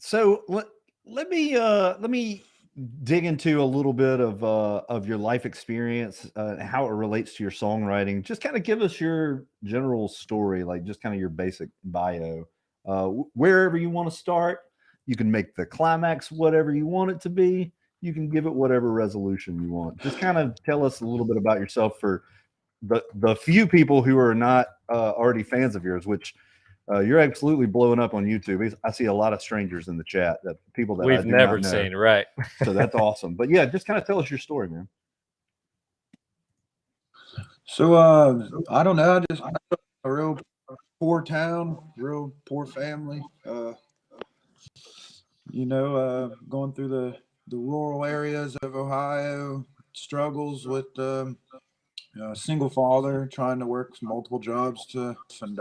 So let me dig into a little bit of your life experience, how it relates to your songwriting. Just kind of give us your general story, like just kind of your basic bio. Wherever you want to start, you can make the climax whatever you want it to be. You can give it whatever resolution you want. Just kind of tell us a little bit about yourself for the few people who are not already fans of yours, which you're absolutely blowing up on YouTube. I see a lot of strangers in the chat, that people that I We've do not never know. seen, right? So that's awesome. But yeah, just kind of tell us your story, man. So I don't know. I just a real poor town, real poor family. Going through the rural areas of Ohio, struggles with single father, trying to work multiple jobs and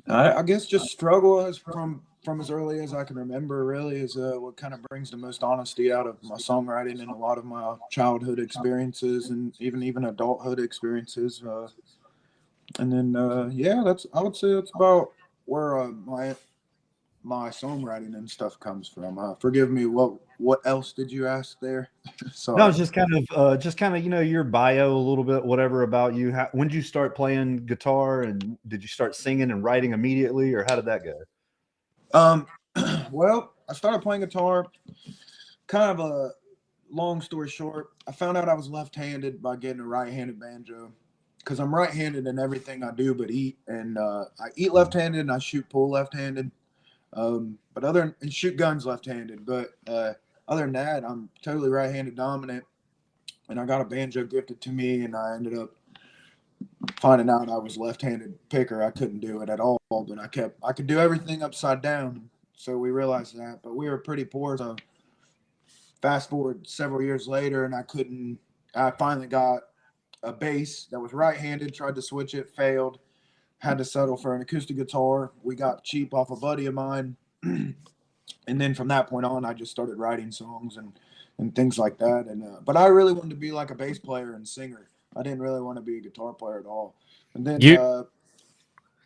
I guess just struggle as from as early as I can remember. Really, is what kind of brings the most honesty out of my songwriting and a lot of my childhood experiences and even adulthood experiences. And then yeah, that's I would say that's about where my songwriting and stuff comes from. Forgive me. What else did you ask there? No, Sorry. it's just kind of your bio a little bit, whatever about you. When did you start playing guitar, and did you start singing and writing immediately, or how did that go? Um, well, I started playing guitar. Kind of a long story short, I found out I was left-handed by getting a right-handed banjo because I'm right-handed in everything I do but eat, and I eat left-handed and I shoot pool left-handed. But other and shoot guns left-handed. But other than that, I'm totally right-handed dominant. And I got a banjo gifted to me, and I ended up finding out I was left-handed picker. I couldn't do it at all, but I could do everything upside down. So we realized that, but we were pretty poor. So fast forward several years later, and I finally got a bass that was right-handed. Tried to switch it, failed. Had to settle for an acoustic guitar. We got cheap off a buddy of mine. And then from that point on, I just started writing songs and things like that. And but I really wanted to be like a bass player and singer. I didn't really want to be a guitar player at all. And then You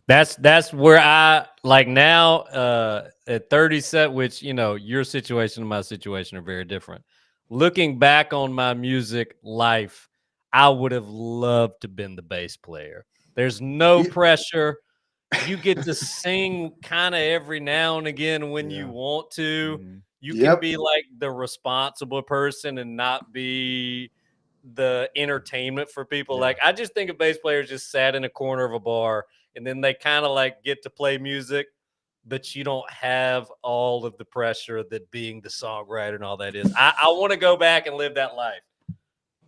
that's where I like now at 37, which your situation and my situation are very different. Looking back on my music life, I would have loved to been the bass player. There's no yeah, pressure. You get to sing kind of every now and again when you Yeah. want to. Mhm. You can yep, be like the responsible person and not be the entertainment for people. Yeah. Like I just think a bass player just sat in a corner of a bar and then they kind of like get to play music, but you don't have all of the pressure that being the songwriter and all that is. I want to go back and live that life.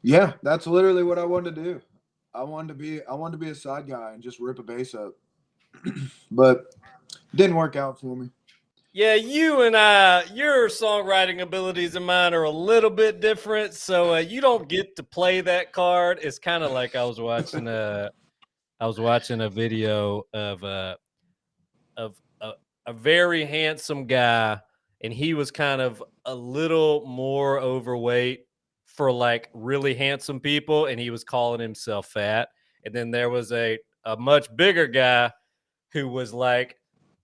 yeah, that's literally what I wanted to do. I wanted to be a side guy and just rip a bass up, but it didn't work out for me. Yeah, you and your songwriting abilities and mine are a little bit different, so you don't get to play that card. It's kind of like I was watching a video of a very handsome guy, and he was kind of a little more overweight for like really handsome people, and he was calling himself fat. And then there was a much bigger guy who was like,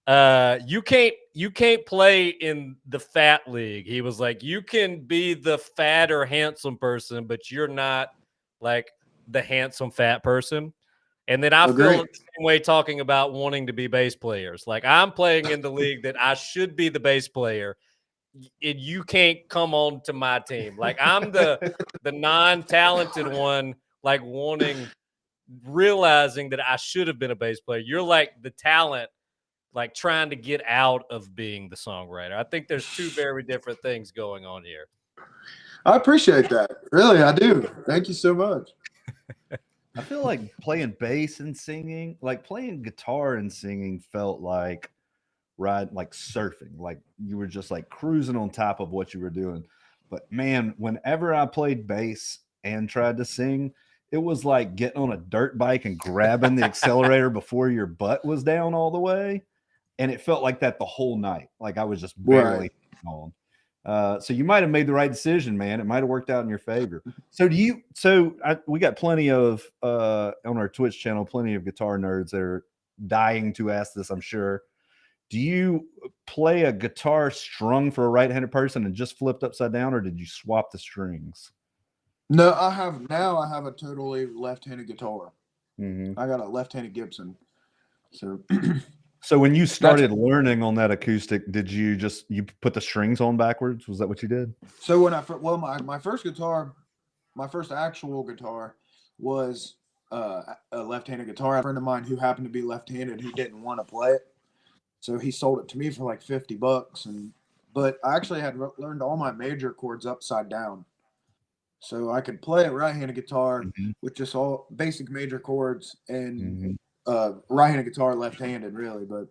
you can't play in the fat league. He was like, you can be the fat or handsome person, but you're not like the handsome fat person. And then I feel Agree. the same way talking about wanting to be bass players. Like I'm playing in the league that I should be the bass player, and you can't come on to my team. Like I'm the non-talented one, like realizing that I should have been a bass player. You're like the talent, like trying to get out of being the songwriter. I think there's two very different things going on here. I appreciate that. Really, I do. Thank you so much. I feel like playing bass and singing, like playing guitar and singing, felt like like surfing, like you were just like cruising on top of what you were doing. But man, whenever I played bass and tried to sing, it was like getting on a dirt bike and grabbing the accelerator before your butt was down all the way. And it felt like that the whole night. Like I was just Right. barely on. So you might have made the right decision, man. It might have worked out in your favor. So do you? We got plenty of on our Twitch channel, plenty of guitar nerds that are dying to ask this, I'm sure. Do you play a guitar strung for a right-handed person and just flipped upside down, or did you swap the strings? No, I have a totally left-handed guitar. Mm-hmm. I got a left-handed Gibson. So So when you started learning on that acoustic, did you put the strings on backwards? Was that what you did? So when my first guitar, my first actual guitar was a left-handed guitar. A friend of mine who happened to be left-handed who didn't want to play it, so he sold it to me for like $50. But I actually had learned all my major chords upside down, so I could play a right-handed guitar Mm-hmm. with just all basic major chords and Mm-hmm. right-handed guitar left-handed, really. But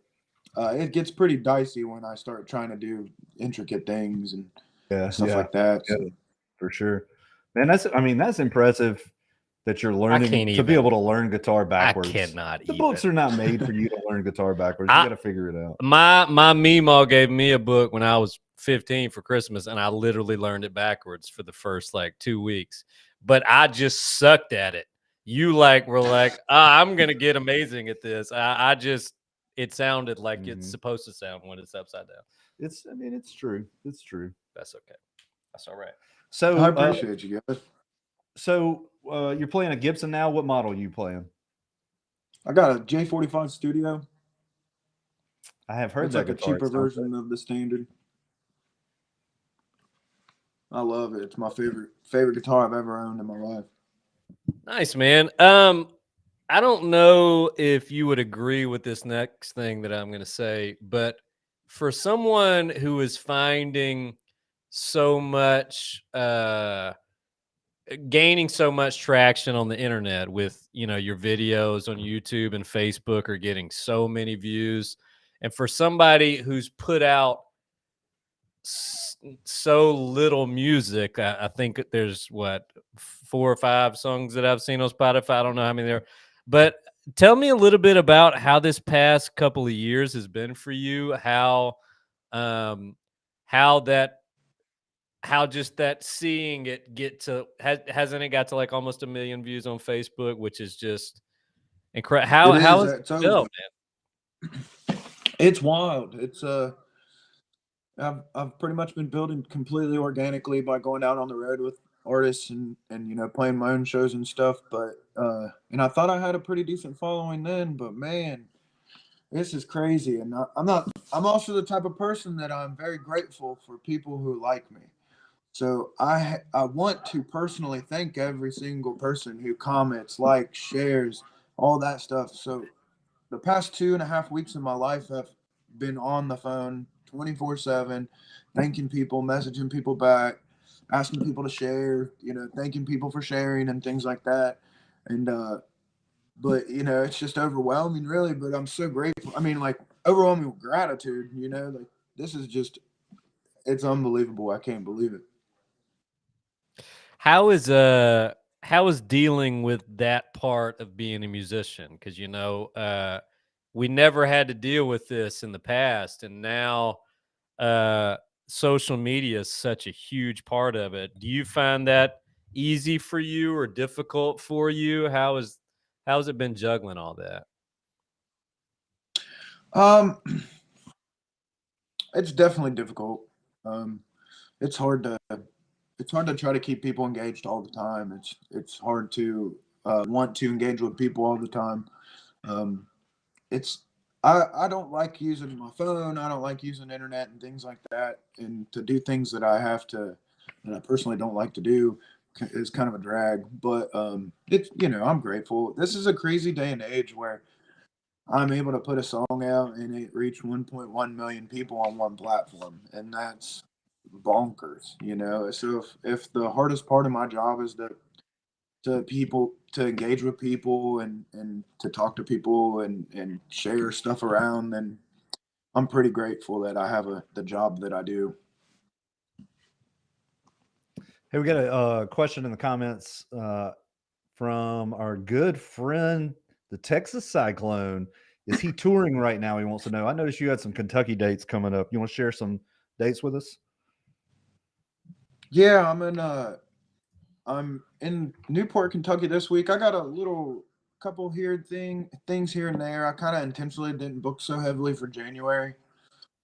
it gets pretty dicey when I start trying to do intricate things and stuff like that. So. Yeah, for sure, man. That's impressive that you're learning to be even. able to learn guitar backwards. I cannot. The books are not made for you to learn guitar backwards. You got to figure it out. My Meemaw gave me a book when I was 15 for Christmas, and I literally learned it backwards for the first like 2 weeks. But I just sucked at it. You were like, I'm gonna get amazing at this. It sounded like it's supposed to sound when it's upside down. It's true. It's true. That's okay. That's all right. So I appreciate you guys. So you're playing a Gibson now. What model are you playing? I got a J45 Studio. I have heard it's that like guitar. A cheaper version of the standard. I love it. It's my favorite guitar I've ever owned in my life. Nice, man. I don't know if you would agree with this next thing that I'm going to say, but for someone who is finding so much, gaining so much traction on the internet with, your videos on YouTube and Facebook are getting so many views. And for somebody who's put out so little music, I think there's 4 or 5 songs that I've seen on Spotify. I don't know how many there are, but tell me a little bit about how this past couple of years has been for you. How just that seeing it get to hasn't it got to like almost 1 million views on Facebook, which is just incredible. How is it go, man? It's wild. It's I've pretty much been building completely organically by going out on the road with artists and playing my own shows and stuff. But and I thought I had a pretty decent following then, but man, this is crazy. And I'm also the type of person that I'm very grateful for people who like me. So I want to personally thank every single person who comments, likes, shares, all that stuff. So the past 2.5 weeks of my life have been on the phone 24/7, thanking people, messaging people back, asking people to share, thanking people for sharing and things like that. And but it's just overwhelming, really. But I'm so grateful. Overwhelming with gratitude. Like this is just, it's unbelievable. I can't believe it. How is dealing with that part of being a musician? Because we never had to deal with this in the past, and now social media is such a huge part of it. Do you find that easy for you or difficult for you? How's it been juggling all that? It's definitely difficult. It's hard to try to keep people engaged all the time. It's hard to want to engage with people all the time. I don't like using my phone. I don't like using internet and things like that. And to do things that I personally don't like to do is kind of a drag. But it's I'm grateful. This is a crazy day and age where I'm able to put a song out and it reached 1.1 million people on one platform, and that's bonkers. So if the hardest part of my job is to engage with people and to talk to people and share stuff around, then I'm pretty grateful that I have the job that I do. Hey, we got a question in the comments from our good friend, the Texas Cyclone. Is he touring right now? He wants to know. I noticed you had some Kentucky dates coming up. You want to share some dates with us? Yeah, I'm in Newport, Kentucky this week. I got a little couple things here and there. I kind of intentionally didn't book so heavily for January.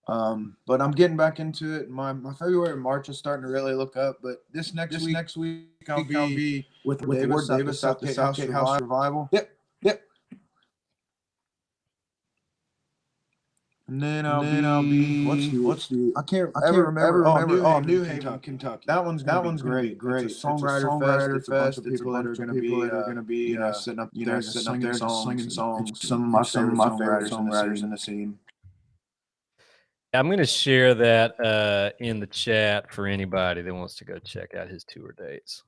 But I'm getting back into it. My February and March is starting to really look up. But this next week I'll be with Ward Davis, Southgate House Revival. Yep. And then I'll be what's the I can't remember. New Haven, Kentucky. That one's gonna be great. It's a songwriter fest. It's a bunch of people that are gonna be sitting up there just singing songs. Some of my favorite songwriters in the scene. I'm going to share that in the chat for anybody that wants to go check out his tour dates.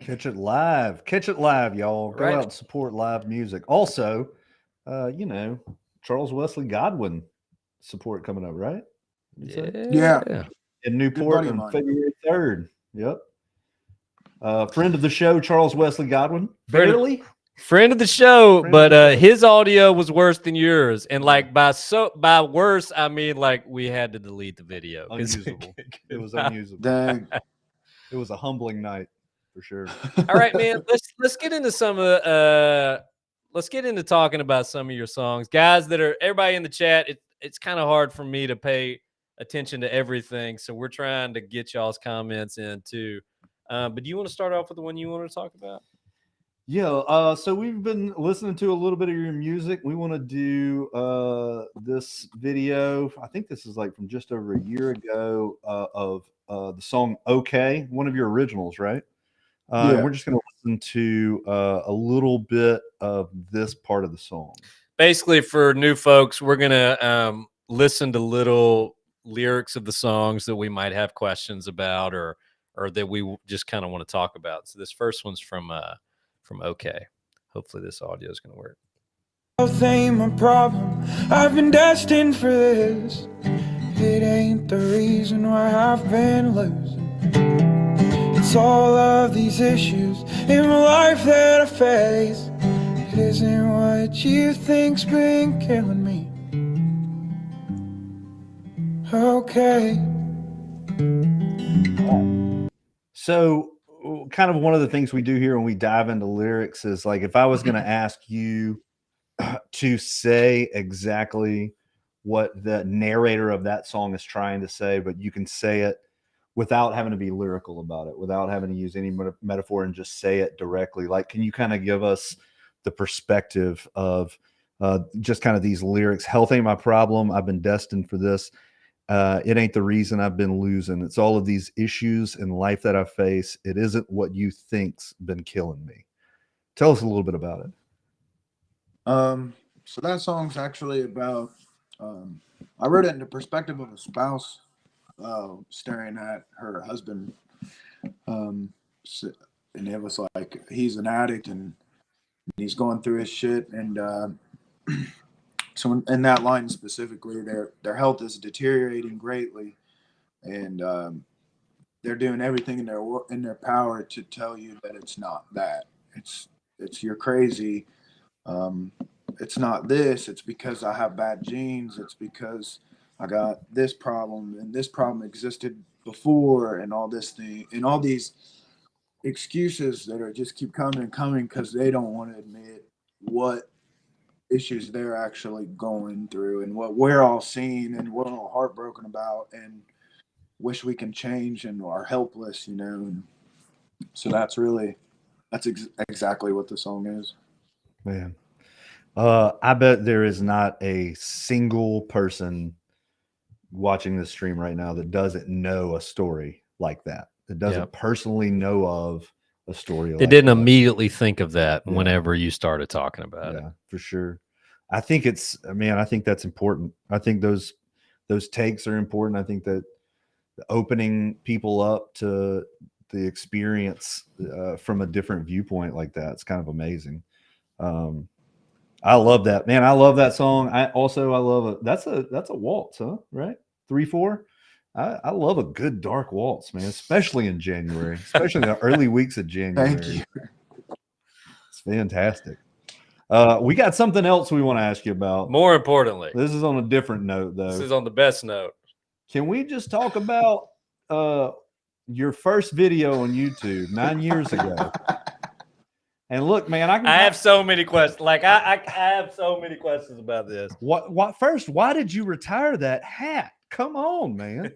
Catch it live, y'all. Go Right. out and support live music. Also, Charles Wesley Godwin support coming up, right? Yeah. In Newport on February 3rd. Yep. Friend of the show, Charles Wesley Godwin. Barely. Friend of the show, but his audio was worse than yours, and like by worse, I mean like we had to delete the video. Unusable. It was unusable. Dang. It was a humbling night for sure. All right, man. Let's get into some of let's get into talking about some of your songs, guys. That are everybody in the chat. It's kind of hard for me to pay attention to everything, so we're trying to get y'all's comments in too. But do you want to start off with the one you want to talk about? Yeah, so we've been listening to a little bit of your music. We want to do this video. I think this is like from just over a year ago of the song "Okay," one of your originals, right? Yeah. We're just going to listen to a little bit of this part of the song. Basically, for new folks, we're going to listen to little lyrics of the songs that we might have questions about or that we just kind of want to talk about. So this first one's from Okay. Hopefully this audio is going to work. Health ain't my problem. I've been destined for this. It ain't the reason why I've been losing. It's all of these issues in my life that I face. It isn't what you think's been killing me. Okay. So kind of one of the things we do here when we dive into lyrics is like if I was going to ask you to say exactly what the narrator of that song is trying to say, but you can say it without having to be lyrical about it, without having to use any metaphor and just say it directly. Like, can you kind of give us the perspective of just kind of these lyrics? Health ain't my problem. I've been destined for this. It ain't the reason I've been losing. It's all of these issues in life that I face. It isn't what you think's been killing me. Tell us a little bit about it. So that song's actually about, I wrote it in the perspective of a spouse staring at her husband. And it was like, he's an addict and he's going through his shit. And so in that line specifically, their health is deteriorating greatly, and they're doing everything in their power to tell you that it's not that. It's you're crazy. It's not this. It's because I have bad genes. It's because I got this problem, and this problem existed before, and all this thing, and all these excuses that are just keep coming and coming because they don't want to admit what issues they're actually going through and what we're all seeing and we're all heartbroken about and wish we can change and are helpless, and so that's exactly what the song is. Man, I bet there is not a single person watching this stream right now that doesn't know a story like that doesn't personally know of a story. They didn't immediately think of that whenever you started talking about it. Yeah, for sure. I think I think that's important. I think those takes are important. I think that opening people up to the experience from a different viewpoint like that, it's kind of amazing. I love that, man. I love that song. I love it. That's a waltz, huh? Right? 3/4. I love a good dark waltz, man, especially in January, especially in the early weeks of January. Thank you. It's fantastic. We got something else we want to ask you about. More importantly, this is on a different note, though. This is on the best note. Can we just talk about your first video on YouTube 9 years ago? And look, man, I have so many questions. Like I have so many questions about this. What first? Why did you retire that hat? Come on, man.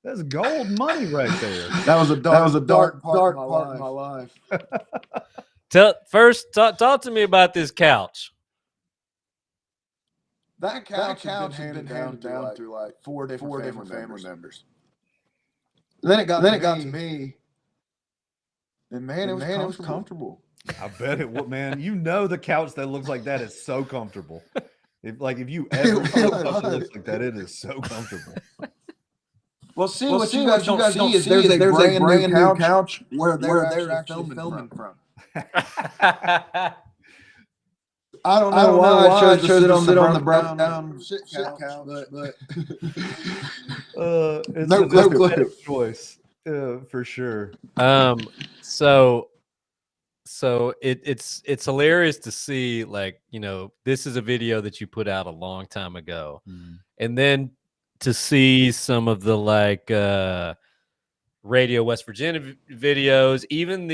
That's gold money right there. That was a dark part of my life. Talk to me about this couch. That couch has been handed down through like four different family members. And then it got to me. And man, it was comfortable. I bet it would, man. You know the couch that looks like that is so comfortable. If you ever see a couch that looks like that, it is so comfortable. Well, what you guys don't see is there's a brand new couch where they're actually filming from. I don't know why I chose it on the brown down shit couch, but it's no a clue. choice for sure. So it's hilarious to see, like, you know, this is a video that you put out a long time ago, and then to see some of the like Radio West Virginia videos, even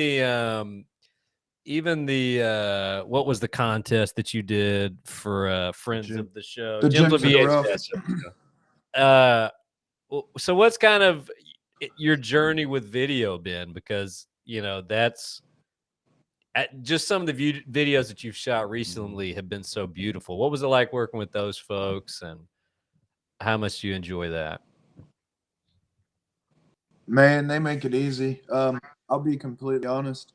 the what was the contest that you did for friends of the show? The Gyms So what's kind of your journey with video been? Because, you know, that's just some of the videos that you've shot recently have been so beautiful. What was it like working with those folks, and how much do you enjoy that? Man, they make it easy. I'll be completely honest.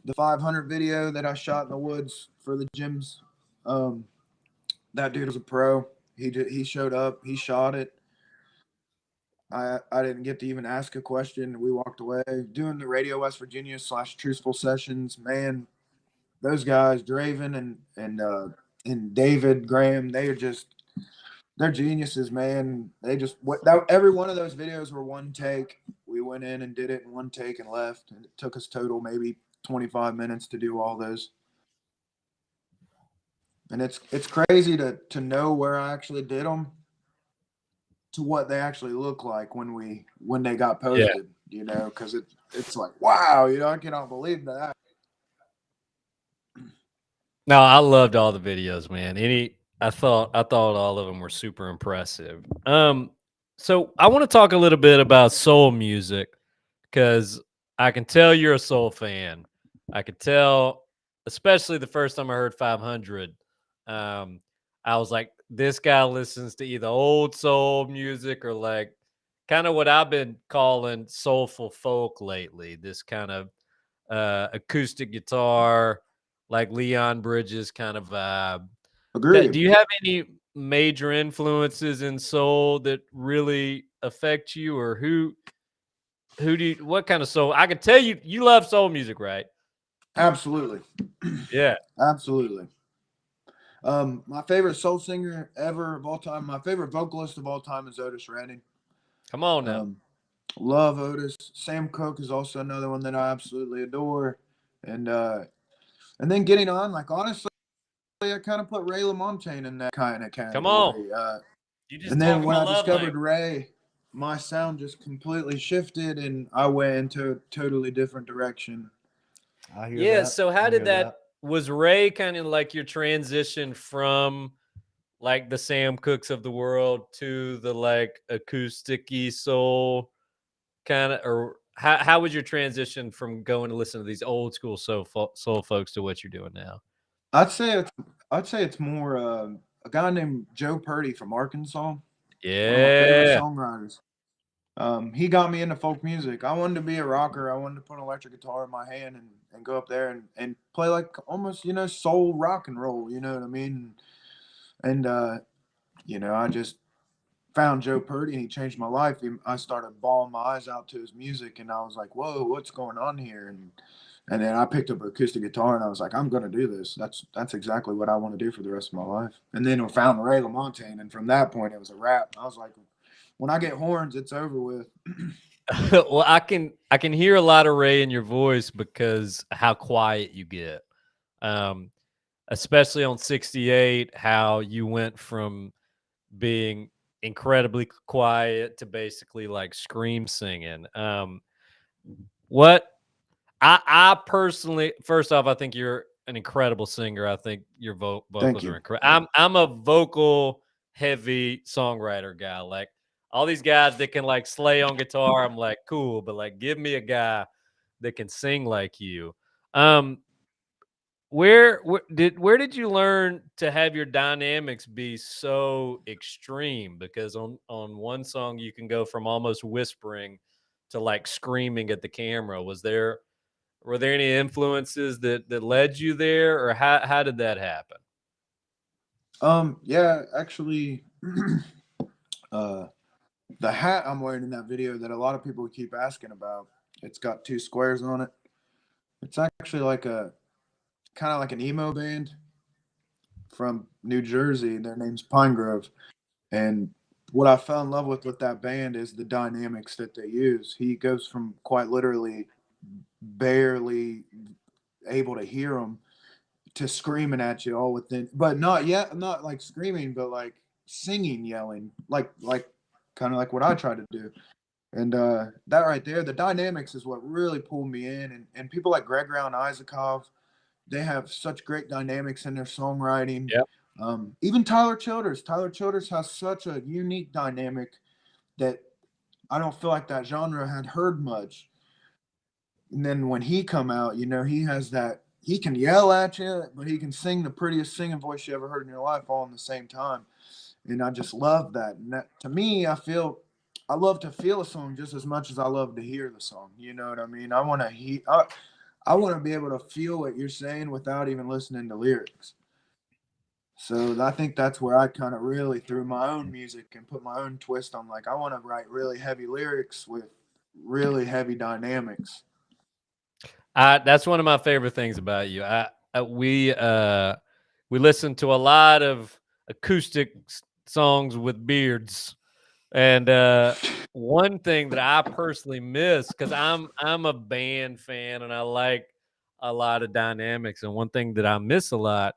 The 500 video that I shot in the woods for the gyms, that dude was a pro. He showed up, he shot it. I didn't get to even ask a question. We walked away. Doing the Radio West Virginia / Truthful Sessions, man, those guys, Draven and David Graham, they're geniuses, man. Every one of those videos were one take. We went in and did it in one take and left. And it took us total maybe 25 minutes to do all those. And it's crazy to know where I actually did them to what they actually look like when they got posted, you know, because it's like, wow, you know, I cannot believe that. No, I loved all the videos, man. I thought all of them were super impressive. So I want to talk a little bit about soul music, because I can tell you're a soul fan. I could tell, especially the first time I heard 500. I was like, this guy listens to either old soul music or like kind of what I've been calling soulful folk lately. This kind of acoustic guitar, like Leon Bridges kind of vibe. Agreed. Do you have any major influences in soul that really affect you, or what kind of soul? I can tell you love soul music, right? Absolutely. Yeah. Absolutely. My favorite soul singer ever of all time, my favorite vocalist of all time is Otis Redding. Come on now. Love Otis. Sam Cooke is also another one that I absolutely adore. And then getting on, like, honestly, I kind of put Ray LaMontagne in that kind of category. Come on. And then when I discovered Ray, my sound just completely shifted and I went into a totally different direction. I hear that. So how did that? Was Ray kind of like your transition from like the Sam Cookes of the world to the like acoustic-y soul kind of, or how was your transition from going to listen to these old school soul folks to what you're doing now? I'd say it's more a guy named Joe Purdy from Arkansas. Yeah. One of my favorite songwriters. He got me into folk music. I wanted to be a rocker. I wanted to put an electric guitar in my hand and go up there and play like almost, you know, soul rock and roll, you know what I mean? And you know, I just found Joe Purdy and he changed my life. I started bawling my eyes out to his music and I was like, whoa, what's going on here? And then I picked up an acoustic guitar and I was like, I'm going to do this. That's exactly what I want to do for the rest of my life. And then I found Ray LaMontagne, and from that point it was a wrap. I was like, when I get horns, it's over with. Well, I can hear a lot of Ray in your voice because how quiet you get. Especially on 68, how you went from being incredibly quiet to basically like scream singing. What I personally, first off, I think you're an incredible singer. I think your Thank vocals you. are incredible. I'm a vocal heavy songwriter guy. Like all these guys that can like slay on guitar, I'm like cool, but like give me a guy that can sing like you. Um, where did you learn to have your dynamics be so extreme? Because on one song you can go from almost whispering to like screaming at the camera. Were there any influences that led you there, or how did that happen? Yeah, actually, uh, the hat I'm wearing in that video that a lot of people keep asking about, it's got two squares on it. It's actually like a kind of like an emo band from New Jersey. Their name's Pine Grove. And what I fell in love with that band is the dynamics that they use. He goes from quite literally barely able to hear them to screaming at you all within, but not yet, not like screaming, but like singing, yelling, like kind of like what I try to do. And that right there, the dynamics is what really pulled me in. And people like Gregory and Isakov, they have such great dynamics in their songwriting. Yep. Even Tyler Childers. Tyler Childers has such a unique dynamic that I don't feel like that genre had heard much. And then when he come out, you know, he has that, he can yell at you, but he can sing the prettiest singing voice you ever heard in your life all in the same time. And I just love that. And that, to me, I love to feel a song just as much as I love to hear the song. You know what I mean? I want to I want to be able to feel what you're saying without even listening to lyrics. So I think that's where I kind of really threw my own music and put my own twist on. Like I want to write really heavy lyrics with really heavy dynamics. That's one of my favorite things about you. We listen to a lot of acoustic songs with beards, and one thing that I personally miss, because I'm a band fan and I like a lot of dynamics, and one thing that I miss a lot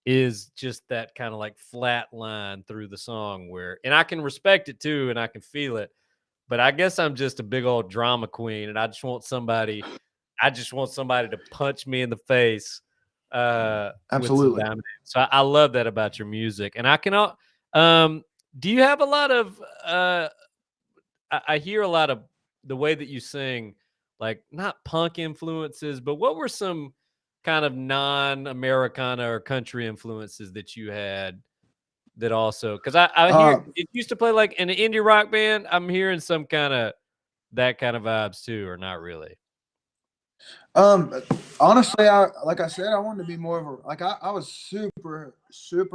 is just that kind of like flat line through the song and I can respect it too and I can feel it, but I guess I'm just a big old drama queen and I just want somebody to punch me in the face with some Absolutely. dynamics. So I love that about your music. And do you have a lot of I hear a lot of the way that you sing, like not punk influences, but what were some kind of non-Americana or country influences that you had that also, because I hear it used to play like in an indie rock band. I'm hearing some kind of that kind of vibes too, or not really? Honestly, like I said, I wanted to be more of a, like I was super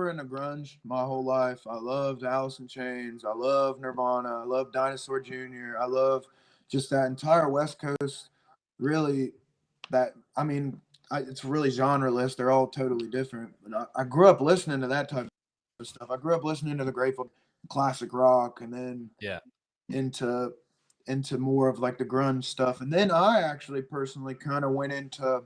into grunge my whole life. I loved Alice in Chains. I love Nirvana. I love Dinosaur Jr. I love just that entire West Coast. Really, it's really genreless. They're all totally different. But I grew up listening to that type of stuff. I grew up listening to the Grateful, classic rock, and then into more of like the grunge stuff. And then I actually personally kind of went into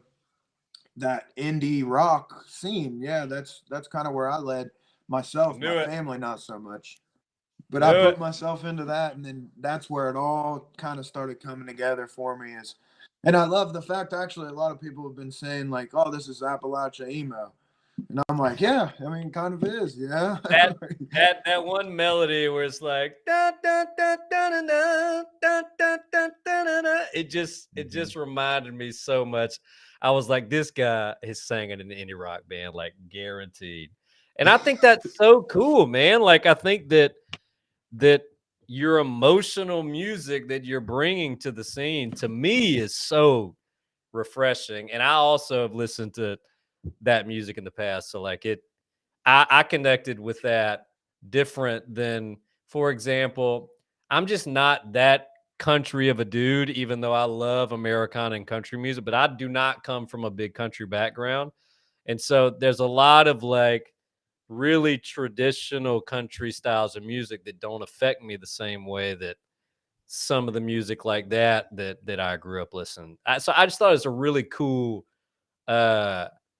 that indie rock scene. Yeah, that's kind of where I led myself. My family not so much. But I put myself into that, and then that's where it all kind of started coming together for me. And I love the fact, actually, a lot of people have been saying like, "Oh, this is Appalachia emo," and I'm like, "Yeah, I mean, kind of is, yeah." That one melody where it's like da, da, da, da, da, da, da, da, da, da, da. It just reminded me so much. I was like, this guy is singing in an indie rock band, like guaranteed. And I think that's so cool, man. Like I think that your emotional music that you're bringing to the scene, to me, is so refreshing. And I also have listened to that music in the past, so like I connected with that different than, for example, I'm just not that country of a dude, even though I love Americana and country music, but I do not come from a big country background. And so there's a lot of like really traditional country styles of music that don't affect me the same way that some of the music like that I grew up listening. So I just thought it was a really cool,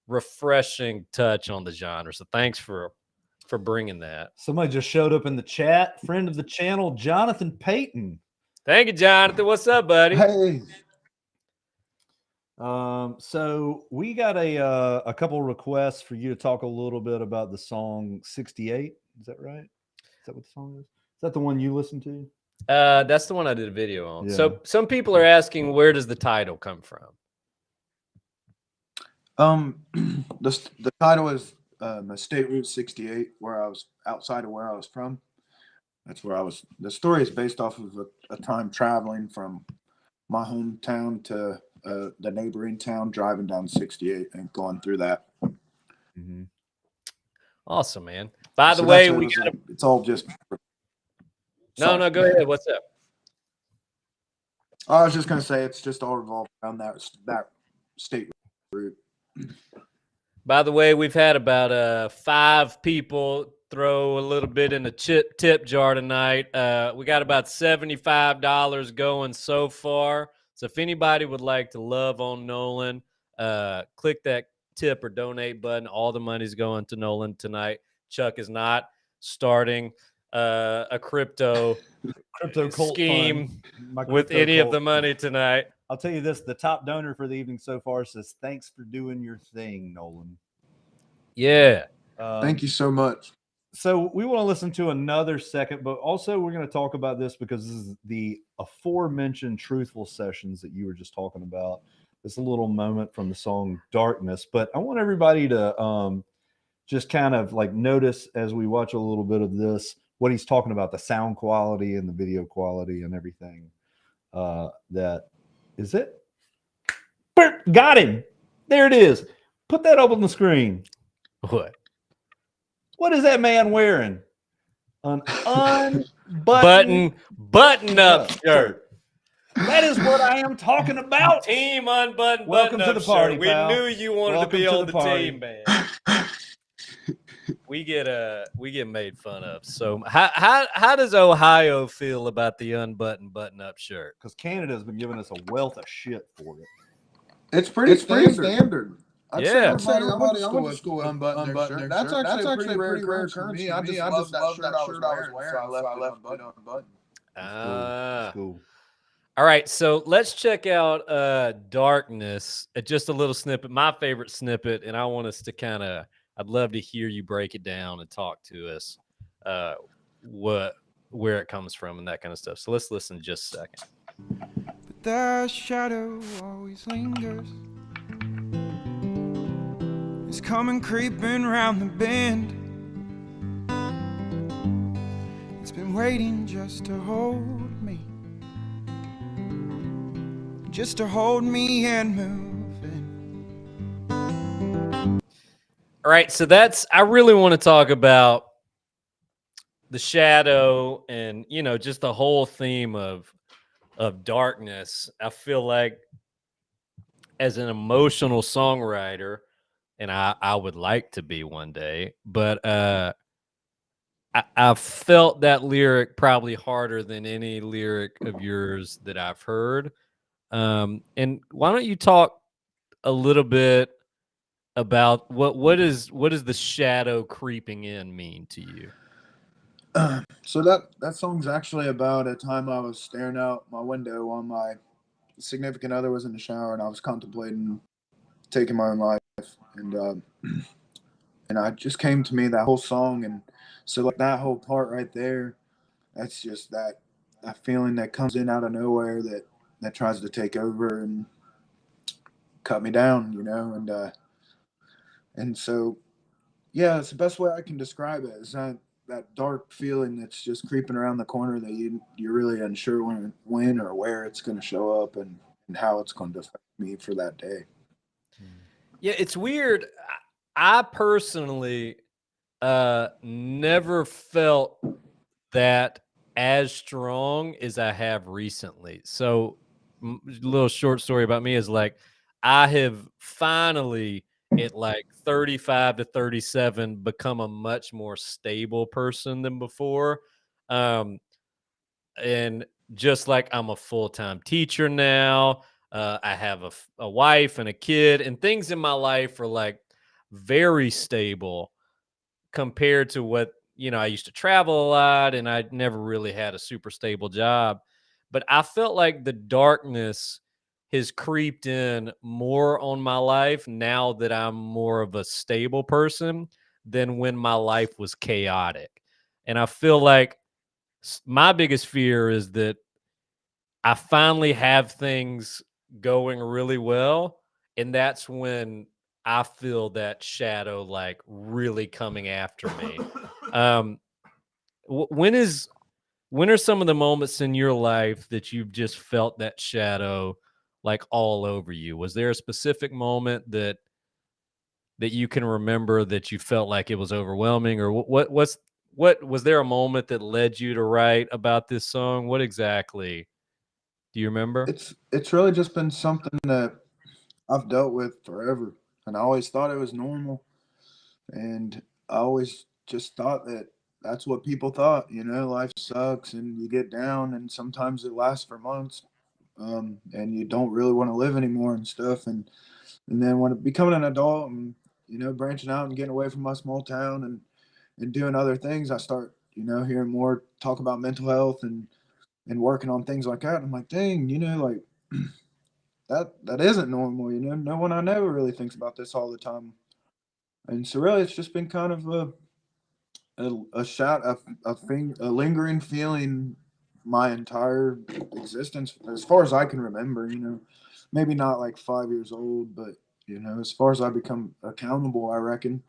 refreshing touch on the genre. So thanks for bringing that. Somebody just showed up in the chat. Friend of the channel, Jonathan Payton. Thank you, Jonathan. What's up, buddy? Hey. So we got a couple requests for you to talk a little bit about the song 68. Is that right? Is that what the song is? Is that the one you listened to? That's the one I did a video on. Yeah. So some people are asking, where does the title come from? The title is State Route 68, where I was outside of where I was from. That's where I was. The story is based off of a time traveling from my hometown to the neighboring town, driving down 68 and going through that. Mm-hmm. Awesome, man. By the way, it's all just. No, go ahead. What's up? I was just gonna say it's just all revolved around that state route. By the way, we've had about 5 people throw a little bit in the tip jar tonight. We got about $75 going so far. So if anybody would like to love on Nolan, click that tip or donate button. All the money's going to Nolan tonight. Chuck is not starting a crypto cult scheme with any of the money tonight. I'll tell you this, the top donor for the evening so far says, thanks for doing your thing, Nolan. Yeah. Thank you so much. So we want to listen to another second, but also we're going to talk about this because this is the aforementioned truthful sessions that you were just talking about. This little moment from the song Darkness. But I want everybody to just kind of like notice as we watch a little bit of this, what he's talking about, the sound quality and the video quality and everything. That is it. Got him. There it is. Put that up on the screen. What is that man wearing? An button up shirt. That is what I am talking about. Team unbuttoned Welcome button to up the party, shirt. pal. We knew you wanted Welcome to be on the party. team, man. We get made fun of. So how does Ohio feel about the unbuttoned button up shirt? Because Canada's been giving us a wealth of shit for it. It's pretty standard. Yeah. Everybody I went to school with unbutton their shirt. That's actually a pretty rare occurrence for me. I just love that shirt I was wearing, so I left it unbuttoned. Cool. All right, so let's check out Darkness, just a little snippet, my favorite snippet, and I want us to I'd love to hear you break it down and talk to us where it comes from and that kind of stuff. So let's listen just a second. But the shadow always lingers. It's coming creeping round the bend. It's been waiting just to hold me. Just to hold me and move in. All right, so I really want to talk about the shadow and, just the whole theme of darkness. I feel like as an emotional songwriter, and I would like to be one day, but I felt that lyric probably harder than any lyric of yours that I've heard. And why don't you talk a little bit about what does the shadow creeping in mean to you? So that song's actually about a time I was staring out my window while my significant other was in the shower, and I was contemplating taking my own life, and I just came to me that whole song, and so like that whole part right there, that's just that feeling that comes in out of nowhere that tries to take over and cut me down, and so yeah, it's the best way I can describe it. Is that dark feeling that's just creeping around the corner that you're really unsure when or where it's going to show up and how it's going to affect me for that day. Yeah, it's weird. I personally never felt that as strong as I have recently. So a little short story about me is like, I have finally at like 35 to 37 become a much more stable person than before. And just like I'm a full-time teacher now, I have a wife and a kid, and things in my life are like very stable compared to what, I used to travel a lot and I never really had a super stable job. But I felt like the darkness has creeped in more on my life now that I'm more of a stable person than when my life was chaotic. And I feel like my biggest fear is that I finally have things going really well, and that's when I feel that shadow like really coming after me. Um, when are some of the moments in your life that you've just felt that shadow like all over you? Was there a specific moment that you can remember that you felt like it was overwhelming, or what was there a moment that led you to write about this song? What exactly do you remember? It's really just been something that I've dealt with forever, and I always thought it was normal, and I always just thought that that's what people thought. You know, life sucks, and you get down, and sometimes it lasts for months, and you don't really want to live anymore and stuff. And then when becoming an adult and branching out and getting away from my small town and doing other things, I start hearing more talk about mental health and working on things like that. And I'm like, dang, like that isn't normal. No one I know really thinks about this all the time. And so really, it's just been kind of a lingering feeling my entire existence, as far as I can remember. Maybe not like 5 years old, but as far as I become accountable, I reckon.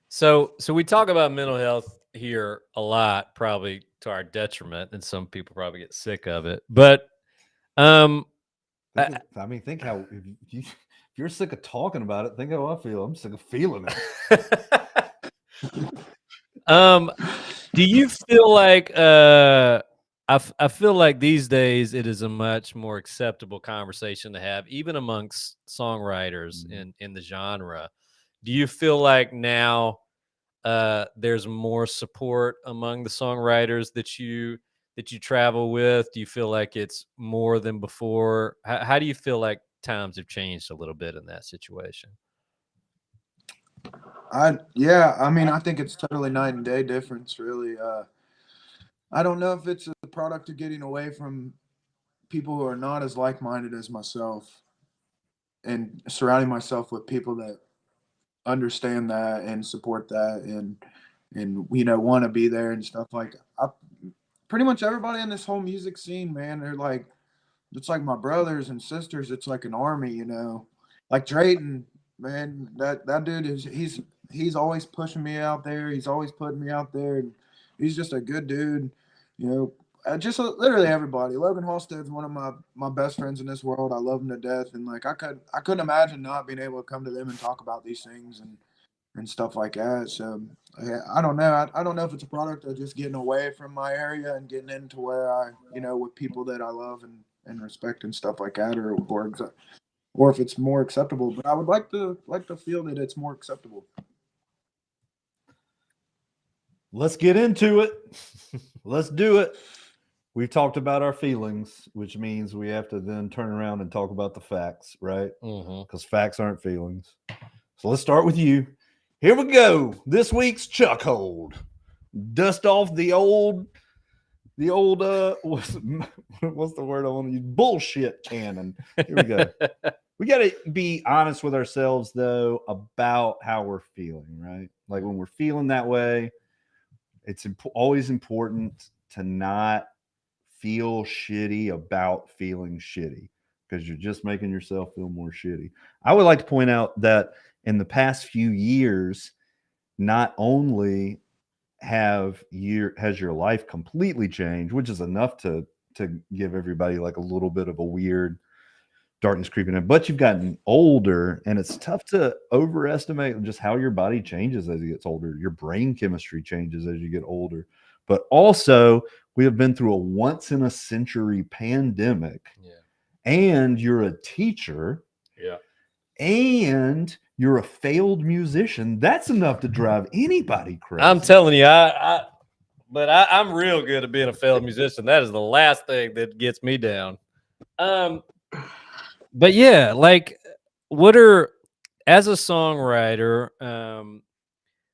So we talk about mental health here a lot, probably to our detriment, and some people probably get sick of it. But think how if you're sick of talking about it, think how I feel. I'm sick of feeling it. Do you feel like I feel like these days it is a much more acceptable conversation to have, even amongst songwriters in the genre. Do you feel like now there's more support among the songwriters that you travel with? Do you feel like it's more than before? How do you feel like times have changed a little bit in that situation? I mean, I think it's totally night and day difference, really. I don't know if it's a product of getting away from people who are not as like-minded as myself and surrounding myself with people that understand that and support that and want to be there and stuff. Like pretty much everybody in this whole music scene, man, they're like, it's like my brothers and sisters. It's like an army, like Drayton, man, that dude he's always pushing me out there. He's always putting me out there, and he's just a good dude. Just literally everybody. Logan Halstead's one of my best friends in this world. I love him to death, and like I couldn't imagine not being able to come to them and talk about these things and stuff like that. So yeah, I don't know. I don't know if it's a product of just getting away from my area and getting into where I, with people that I love and respect and stuff like that, or if it's more acceptable. But I would like to feel that it's more acceptable. Let's get into it. Let's do it. We've talked about our feelings, which means we have to then turn around and talk about the facts, right? Because facts aren't feelings. So let's start with you. Here we go. This week's Chuckhold. Dust off the old what's the word I want to use? Bullshit cannon. Here we go. We got to be honest with ourselves, though, about how we're feeling, right? Like when we're feeling that way, it's always important to not feel shitty about feeling shitty, because you're just making yourself feel more shitty. I would like to point out that in the past few years, not only has your life completely changed, which is enough to give everybody like a little bit of a weird darkness creeping in, but you've gotten older, and it's tough to overestimate just how your body changes as it gets older. Your brain chemistry changes as you get older, but also we have been through a once in a century pandemic. Yeah. And you're a teacher. Yeah. And you're a failed musician. That's enough to drive anybody crazy. I'm telling you, I'm real good at being a failed musician. That is the last thing that gets me down. But yeah, like, as a songwriter,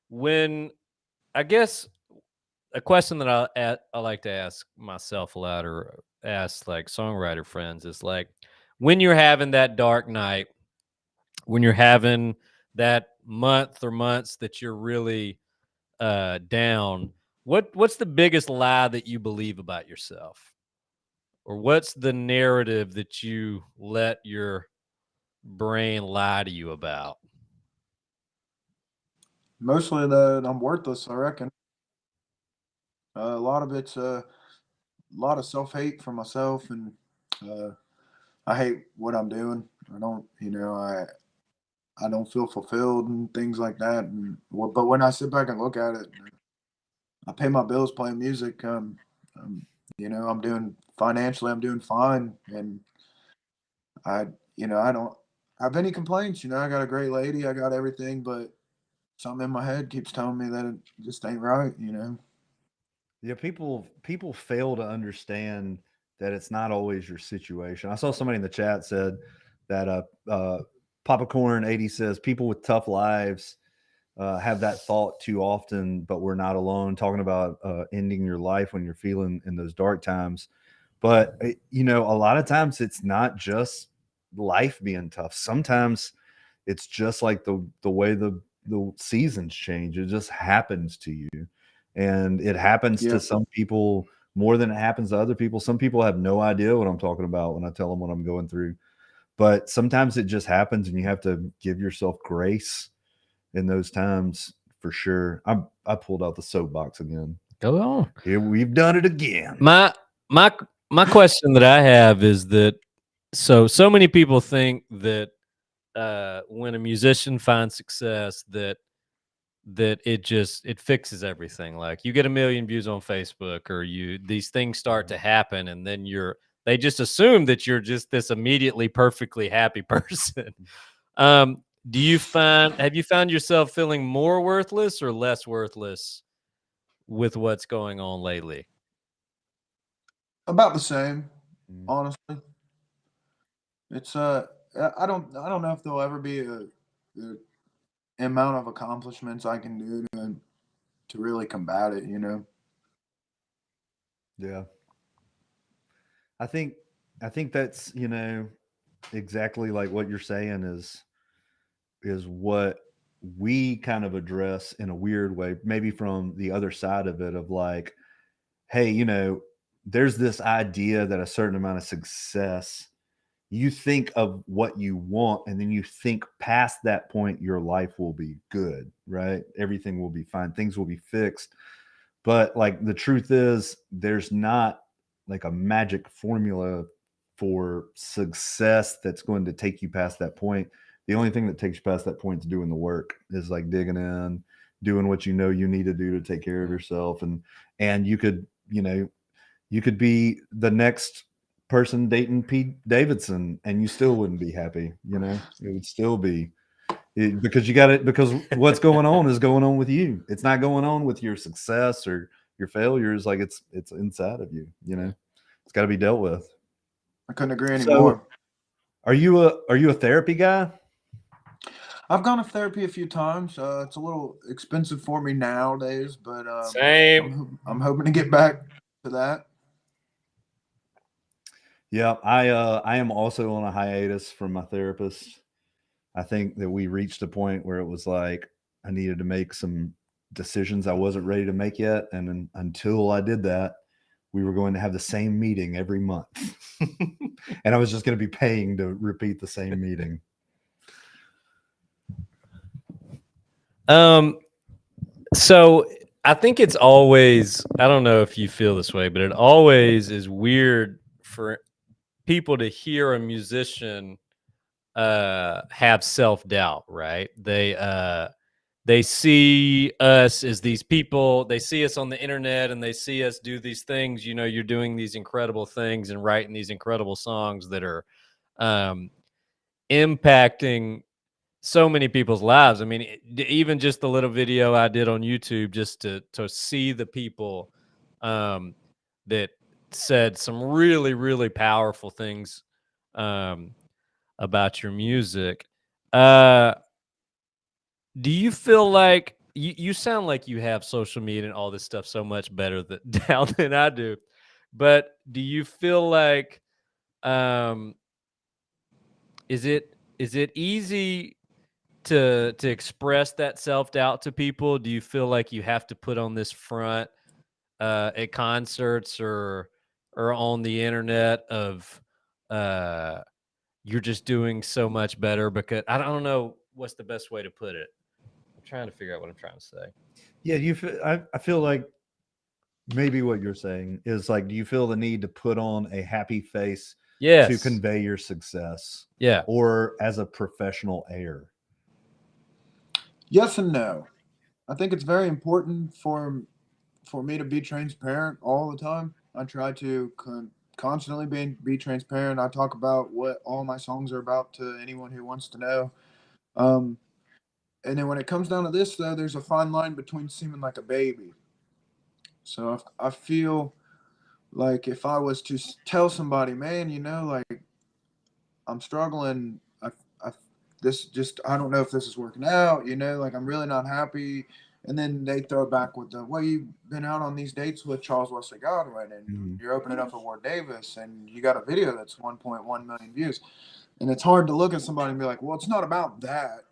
when I guess a question that I like to ask myself a lot, or ask like songwriter friends is like when you're having that dark night, when you're having that month or months that you're really down, what's the biggest lie that you believe about yourself? Or what's the narrative that you let your brain lie to you about? Mostly that I'm worthless, I reckon. A lot of it's a lot of self hate for myself, and uh, I hate what I'm doing. I don't, I don't feel fulfilled and things like that. And but when I sit back and look at it, I pay my bills playing music. I'm doing financially, I'm doing fine, and I, I don't have any complaints. I got a great lady, I got everything, but something in my head keeps telling me that it just ain't right. Yeah, people fail to understand that it's not always your situation. I saw somebody in the chat said that Popcorn 80 says people with tough lives have that thought too often, but we're not alone. Talking about ending your life when you're feeling in those dark times, but a lot of times it's not just life being tough. Sometimes it's just like the way the seasons change. It just happens to you, and it happens Yeah. to some people more than it happens to other people. Some people have no idea what I'm talking about when I tell them what I'm going through, but sometimes it just happens, and you have to give yourself grace in those times for sure. I pulled out the soapbox again. Go on. Here we've done it again. My my question that I have is that so many people think that when a musician finds success that it fixes everything. Like you get 1 million views on Facebook, or these things start to happen, and then they just assume that you're just this immediately perfectly happy person. Have you found yourself feeling more worthless or less worthless with what's going on lately? About the same, Mm. honestly. It's I don't know if there'll ever be a amount of accomplishments I can do to really combat it. Yeah. I think that's, exactly like what you're saying is what we kind of address in a weird way, maybe from the other side of it, of like, hey, there's this idea that a certain amount of success, you think of what you want, and then you think past that point, your life will be good, right? Everything will be fine, things will be fixed. But like the truth is, there's not like a magic formula for success that's going to take you past that point. The only thing that takes you past that point is doing the work, is like digging in, doing what you need to do to take care of yourself. And you could be the next person dating Pete Davidson and you still wouldn't be happy. It would still be because you got it, because what's going on is going on with you. It's not going on with your success or your failures. Like it's inside of you. It's got to be dealt with. I couldn't agree So, anymore. are you a therapy guy? I've gone to therapy a few times. It's a little expensive for me nowadays, but Same. I'm hoping to get back to that. Yeah, I am also on a hiatus from my therapist. I think that we reached a point where it was like I needed to make some decisions I wasn't ready to make yet, and until I did that, we were going to have the same meeting every month, and I was just going to be paying to repeat the same meeting. So I think it's always, I don't know if you feel this way, but it always is weird for people to hear a musician have self-doubt, right? They see us as these people, they see us on the internet and they see us do these things. You're doing these incredible things and writing these incredible songs that are impacting so many people's lives. I mean, even just the little video I did on YouTube, just to see the people that said some really, really powerful things about your music. Do you feel like you sound like you have social media and all this stuff so much better down than I do? but do you feel like is it easy to express that self-doubt to people? Do you feel like you have to put on this front at concerts or on the internet of you're just doing so much better? Because I don't know what's the best way to put it. I'm trying to figure out what I'm trying to say. Yeah, I feel like maybe what you're saying is like, do you feel the need to put on a happy face to Yes. convey your success, Yeah. or as a professional air? Yes and no. I think it's very important for me to be transparent all the time. I try to constantly be transparent. I talk about what all my songs are about to anyone who wants to know. Um, and then when it comes down to this, though, there's a fine line between seeming like a baby. So if I feel like if I was to tell somebody, man, like I'm struggling, I this just I don't know if this is working out, like I'm really not happy. And then they throw back with the, well, you've been out on these dates with Charles Wesley Godwin, and you're opening up for Ward Davis, and you got a video that's 1.1 million views. And it's hard to look at somebody and be like, well, it's not about that,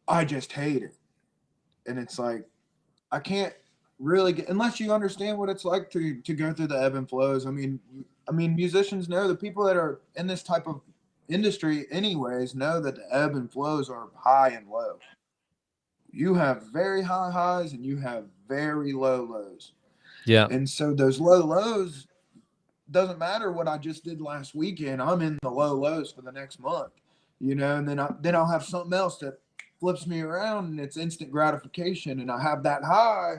I just hate it. And it's like, I can't really get, unless you understand what it's like to go through the ebb and flows. I mean, musicians know, the people that are in this type of industry anyways know that the ebb and flows are high and low. You have very high highs and you have very low lows. Yeah. And so those low lows, doesn't matter what I just did last weekend. I'm in the low lows for the next month, and then I'll have something else that flips me around, and it's instant gratification, and I have that high,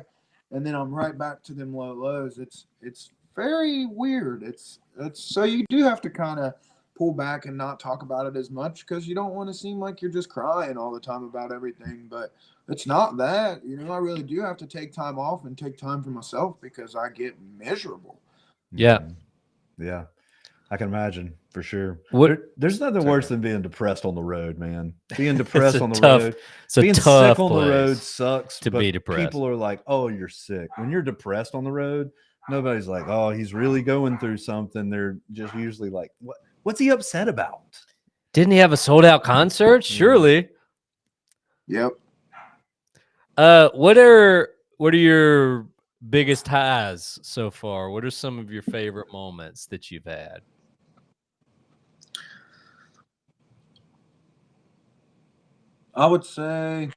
and then I'm right back to them low lows. It's very weird. It's so you do have to kind of pull back and not talk about it as much, because you don't want to seem like you're just crying all the time about everything. But it's not that. I really do have to take time off and take time for myself, because I get miserable. Yeah. Yeah, I can imagine, for sure. What? There's nothing worse than being depressed on the road, man. Being depressed on the tough, road. It's a Being tough sick on the road place sucks. to but be depressed. People are like, "Oh, you're sick." When you're depressed on the road, nobody's like, "Oh, he's really going through something." They're just usually like, "What's he upset about?" Didn't he have a sold out concert? Surely. Yep. What are your biggest highs so far? What are some of your favorite moments that you've had? I would say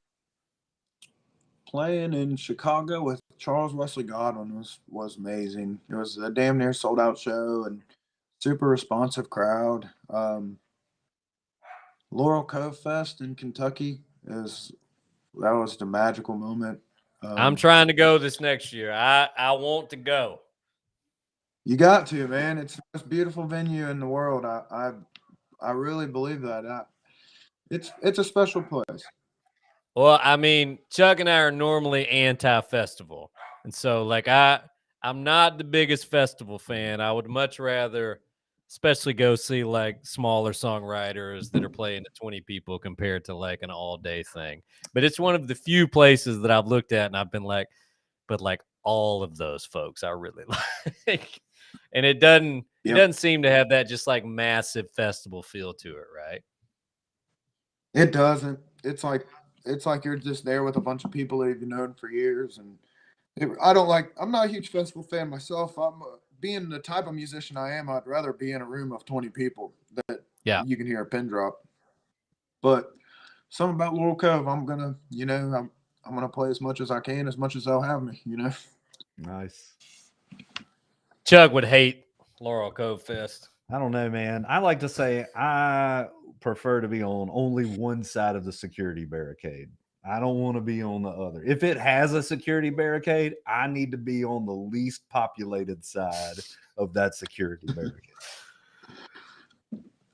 playing in Chicago with Charles Wesley Godwin was amazing. It was a damn near sold out show and super responsive crowd. Laurel Cove Fest in Kentucky that was the magical moment. I'm trying to go this next year. I want to go. You got to, man. It's the most beautiful venue in the world. I really believe that. It's a special place. Well, I mean, Chuck and I are normally anti-festival. And so like I'm not the biggest festival fan. I would much rather especially go see like smaller songwriters that are playing to 20 people compared to like an all-day thing. But it's one of the few places that I've looked at and I've been like, but like all of those folks I really like. And it doesn't seem to have that just like massive festival feel to it, right? It doesn't. It's like you're just there with a bunch of people that you've known for years. And I'm not a huge festival fan myself. Being the type of musician I am, I'd rather be in a room of 20 people that you can hear a pin drop. But something about Laurel Cove, I'm gonna play as much as I can, as much as they'll have me. Nice. Chuck would hate Laurel Cove Fest. I don't know, man. I like to say I prefer to be on only one side of the security barricade. I don't want to be on the other. If it has a security barricade, I need to be on the least populated side of that security barricade.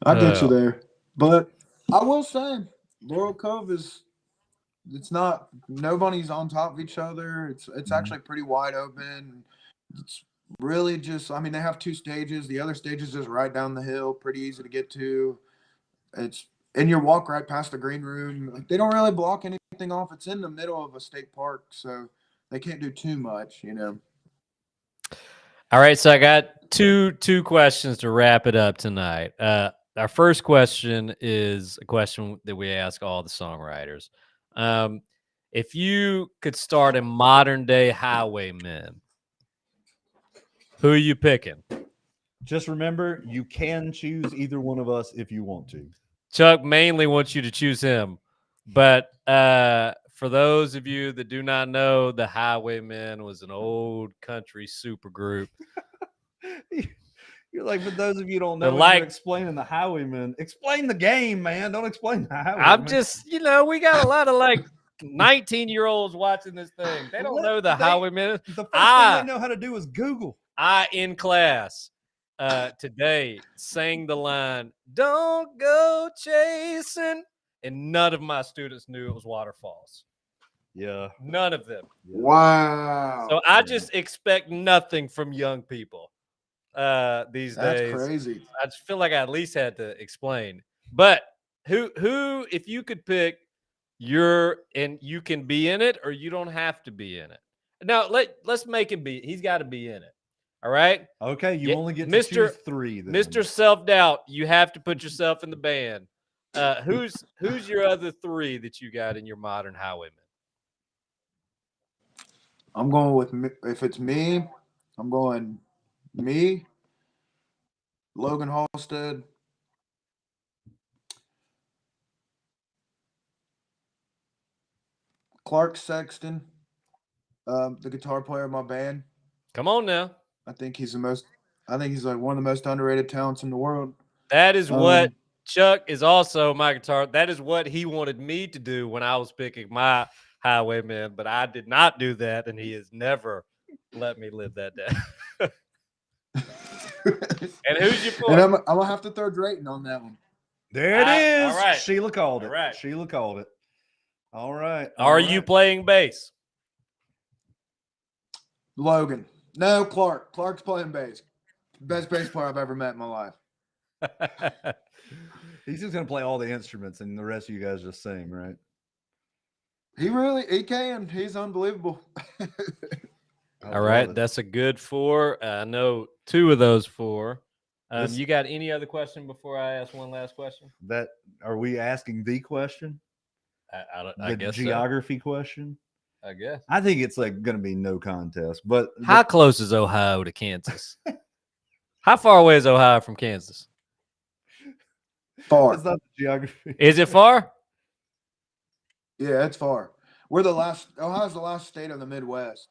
I get you there. But I will say, Laurel Cove nobody's on top of each other. It's actually pretty wide open. It's really just, I mean, they have two stages. The other stage is just right down the hill, pretty easy to get to. And you walk right past the green room. Like, they don't really block anything off. It's in the middle of a state park, so they can't do too much, All right, so I got two questions to wrap it up tonight. Our first question is a question that we ask all the songwriters. If you could start a modern day highwayman, who are you picking? Just remember, you can choose either one of us if you want to. Chuck mainly wants you to choose him, but for those of you that do not know, the Highwaymen was an old country supergroup. You're like, for those of you who don't know, They're when like- you're explaining the Highwaymen. Explain the game, man. Don't explain the Highwaymen. I'm just, we got a lot of like 19-year-olds watching this thing. They don't know the Highwaymen. The first thing they know how to do is Google. I, in class today, sang the line, "Don't go chasing," and none of my students knew it was Waterfalls. Yeah. None of them. Yeah. Wow. So I just expect nothing from young people these That's days. crazy. I just feel like I at least had to explain. But who, if you could pick and you can be in it, or you don't have to be in it. Now let's make him be. He's got to be in it. All right. Okay, you Yeah, only get to Mr. choose 3. Then. Mr. Self-Doubt, you have to put yourself in the band. Who's your other 3 that you got in your modern highwayman? I'm going with if it's me, I'm going me, Logan Halstead, Clark Sexton, the guitar player of my band. Come on now. I think he's like one of the most underrated talents in the world. That is what Chuck is also my guitar. That is what he wanted me to do when I was picking my highwayman, but I did not do that, and he has never let me live that down. And who's your And fourth? I'm gonna have to throw Drayton on that one. There it is. All right. Sheila called it. All right. Sheila called it. All right. Are you playing bass? Logan. No, Clark. Clark's playing bass. Best bass player I've ever met in my life. He's just gonna play all the instruments, and the rest of you guys just sing, right? He can. He's unbelievable. All right, that's a good 4. I know 2 of those 4. You got any other question before I ask one last question? That are we asking the question? I The guess so. geography question. I guess. I think it's like going to be no contest. But How close is Ohio to Kansas? How far away is Ohio from Kansas? Far. it's not the geography. Is it far? Yeah, it's far. Ohio's the last state of the Midwest.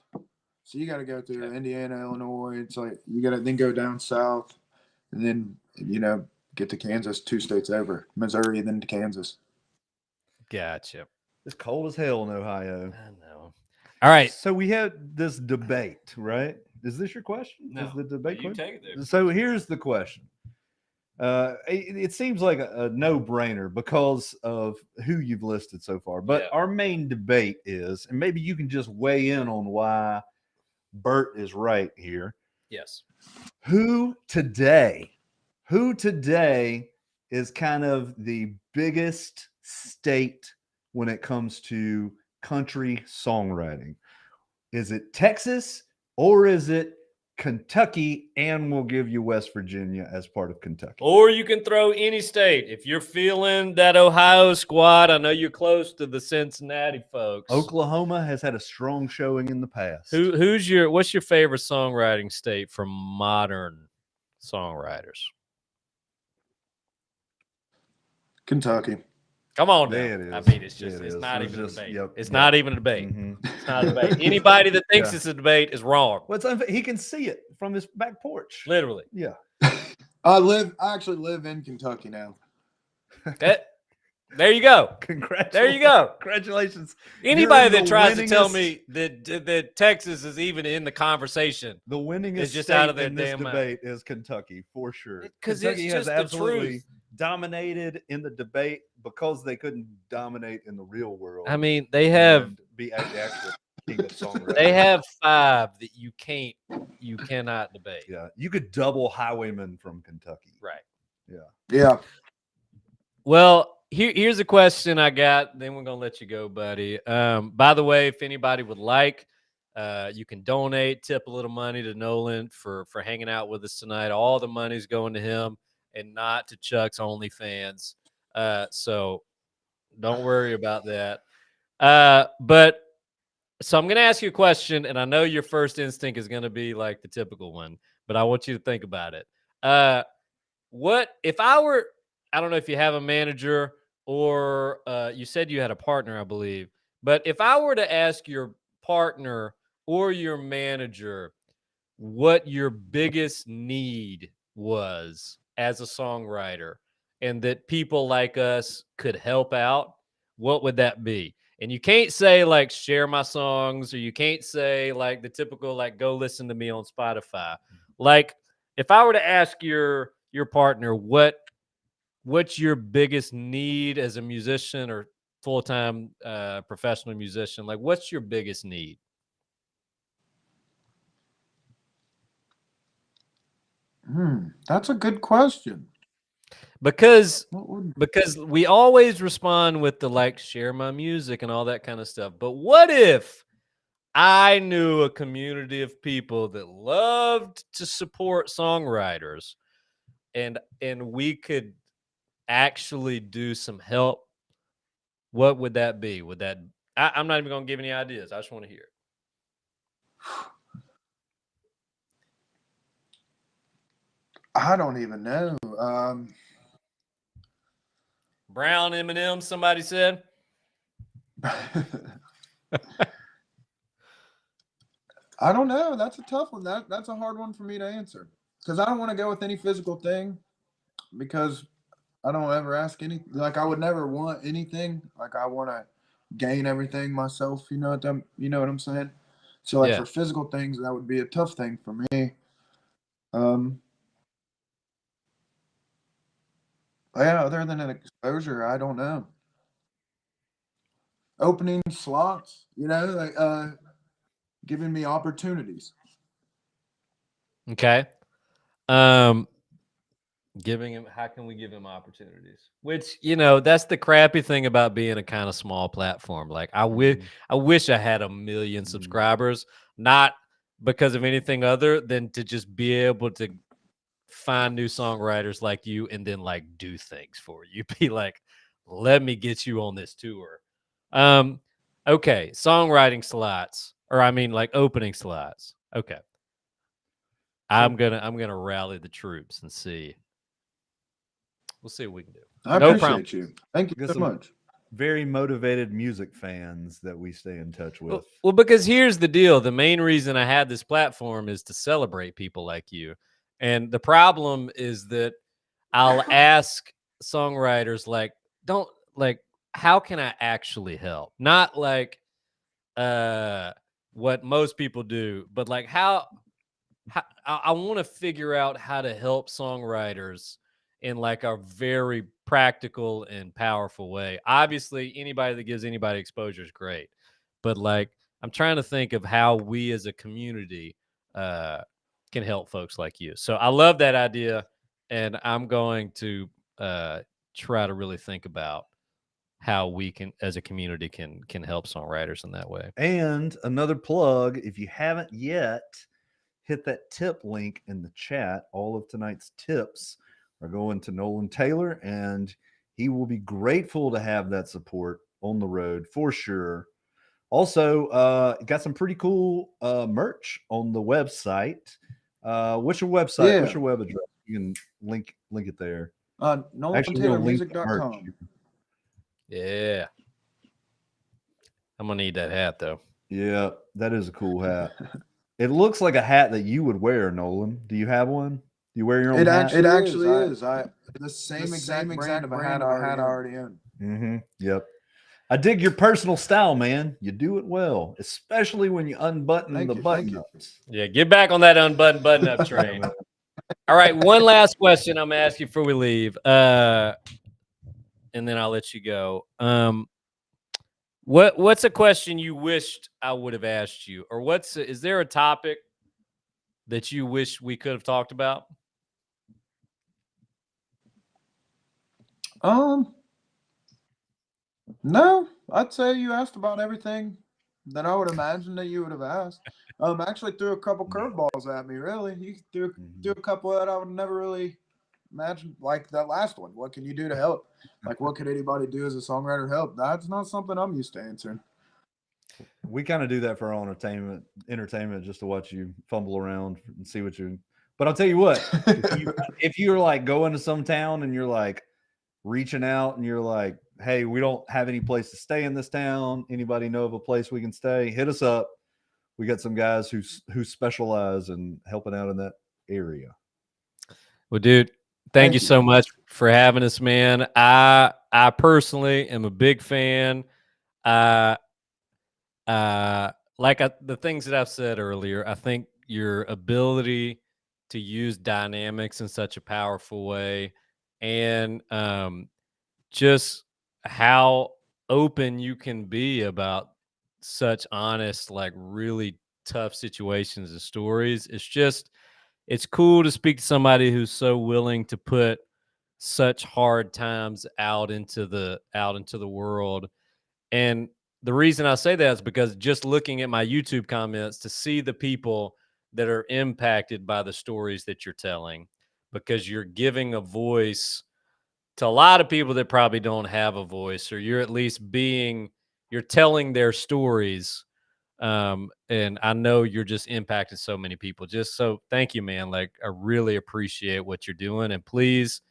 So you got to go through Indiana, Illinois. It's like you got to then go down south and then, get to Kansas, 2 states over. Missouri, then to Kansas. Gotcha. It's cold as hell in Ohio. I know. All right. So we had this debate, right? Is this your question? No. Is the debate You question? take it there. So here's the question. It seems like a no-brainer because of who you've listed so far. But our main debate is, and maybe you can just weigh in on why Burt is right here. Yes. Who today is kind of the biggest state when it comes to country songwriting? Is it Texas or is it Kentucky? And we'll give you West Virginia as part of Kentucky. Or you can throw any state. If you're feeling that Ohio squad, I know you're close to the Cincinnati folks. Oklahoma has had a strong showing in the past. What's your favorite songwriting state from modern songwriters? Kentucky. Come on now. There it is. I mean, it's There it is. not It's even just- a debate. yep, It's yep. not even a debate. Mhm. It's not a debate. Anybody that thinks Yeah. it's a debate is wrong. Well, he can see it from his back porch. Literally. Yeah. I actually live in Kentucky now. There you go. Congratulations. There you go. Congratulations. Anybody You're that the tries to tell winningest- me that Texas is even in the conversation, The winningest It's just state out of their in this damn mind. debate is Kentucky for sure. 'Cause it's Kentucky just has the absolutely truth. dominated in the debate because they couldn't dominate in the real world. I mean, they have and be the actual king of songwriting. they have 5 that you cannot debate. Yeah, you could double Highwayman from Kentucky. Right. Yeah. Well, here's a question I got. Then we're gonna let you go, buddy. By the way, if anybody would like You can donate, tip a little money to Nolan for hanging out with us tonight. All the money's going to him and not to Chuck's OnlyFans. So don't worry about that. But so I'm going to ask you a question, and I know your first instinct is going to be like the typical one, but I want you to think about it. What if I don't know if you have a manager or you said you had a partner, I believe, but if I were to ask your partner or your manager what your biggest need was as a songwriter and that people like us could help out, what would that be? And you can't say like share my songs, or you can't say like the typical like go listen to me on Spotify. Like if I were to ask your partner what's your biggest need as a musician or full-time professional musician, like what's your biggest need? That's a good question. Because What would because we always respond with the like share my music and all that kind of stuff. But what if I knew a community of people that loved to support songwriters and we could actually do some help? What would that be? Would that I'm not even gonna give any ideas. I just want to hear it. I don't even know. Brown M&M, somebody said. I don't know. That's a tough one. That's a hard one for me to answer because I don't want to go with any physical thing because I don't ever ask any. Like I would never want anything. Like I want to gain everything myself. You know what I'm saying? So like Yeah. for physical things, that would be a tough thing for me. Yeah. Other than an exposure, I don't know. Opening slots, like giving me opportunities. Okay. Giving him, how can we give him opportunities? Which, that's the crappy thing about being a kind of small platform. Like I wish I had 1 million subscribers, not because of anything other than to just be able to find new songwriters like you and then like do things for you. Be like, let me get you on this tour. Okay, songwriting slots, or I mean like opening slots. Okay. I'm gonna rally the troops and see. We'll see what we can do. I No appreciate problem. you. Thank you so much. Very motivated music fans that we stay in touch with. Well, because here's the deal. The main reason I had this platform is to celebrate people like you. And the problem is that I'll ask songwriters how can I actually help? Not like what most people do, but like how I want to figure out how to help songwriters in like a very practical and powerful way. Obviously, anybody that gives anybody exposure is great, but like I'm trying to think of how we as a community can help folks like you. So I love that idea, and I'm going to try to really think about how we can, as a community, can help songwriters in that way. And another plug, if you haven't yet, hit that tip link in the chat. All of tonight's tips are going to Nolan Taylor, and he will be grateful to have that support on the road for sure. Also, got some pretty cool merch on the website. What's your website? Yeah. What's your web address? You can link it there. NolanTaylorMusic.com. Yeah. I'm gonna need that hat though. Yeah, that is a cool hat. It looks like a hat that you would wear, Nolan. Do you have one? Do you wear your own hat? It actually is. The same exact brand of a hat I already own. Mm-hmm. Yep. I dig your personal style, man. You do it well, especially when you unbutton the button-ups. Yeah, get back on that unbuttoned button-up train. All right, one last question I'm gonna ask you before we leave, and then I'll let you go. What's a question you wished I would have asked you, or is there a topic that you wish we could have talked about? No, I'd say you asked about everything than I would imagine that you would have asked. Actually threw a couple curveballs at me. Really, he threw a couple that I would never really imagine. Like that last one. What can you do to help? Like, what could anybody do as a songwriter to help? That's not something I'm used to answering. We kind of do that for our own entertainment, just to watch you fumble around and see what you. But I'll tell you what, if you're like going to some town and you're like reaching out and you're like, hey, we don't have any place to stay in this town. Anybody know of a place we can stay? Hit us up. We got some guys who specialize in helping out in that area. Well, dude, thank you so much for having us, man. I personally am a big fan. The things that I've said earlier, I think your ability to use dynamics in such a powerful way, and just how open you can be about such honest, like really tough situations and stories. It's cool to speak to somebody who's so willing to put such hard times out into the world. And the reason I say that is because just looking at my YouTube comments to see the people that are impacted by the stories that you're telling, because you're giving a voice to a lot of people that probably don't have a voice, or you're at least you're telling their stories. And I know you're just impacting so many people. Just so thank you, man. Like, I really appreciate what you're doing. And please,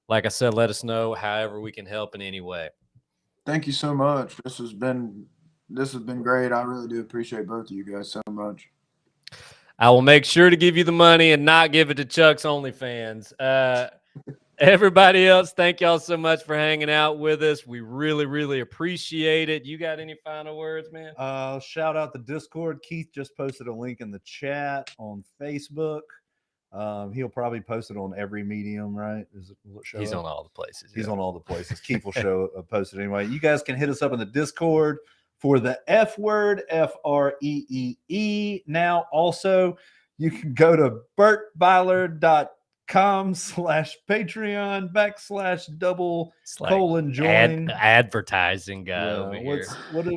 like I said, let us know however we can help in any way. Thank you so much. This has been great. I really do appreciate both of you guys so much. I will make sure to give you the money and not give it to Chuck's OnlyFans. Everybody else, thank y'all so much for hanging out with us. We really, really appreciate it. You got any final words, man? Shout out the Discord. Keith just posted a link in the chat on Facebook. He'll probably post it on every medium, right? He's on all the places. He's on all the places. Keith will post it anyway. You guys can hit us up in the Discord for the F word, FREEE. Now, also, you can go to burtbyler.com/Patreon /double:/join. Advertising guy over here. What are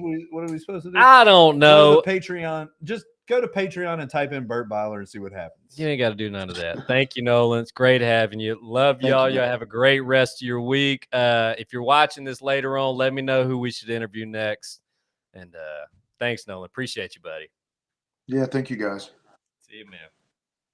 we supposed to do? I don't know. Go to Patreon. Just go to Patreon and type in Burt Byler and see what happens. You ain't got to do none of that. Thank you, Nolan. It's great having you. Love y'all. Y'all have a great rest of your week. If you're watching this later on, let me know who we should interview next. And thanks, Nolan. Appreciate you, buddy. Yeah, thank you guys. See you, man.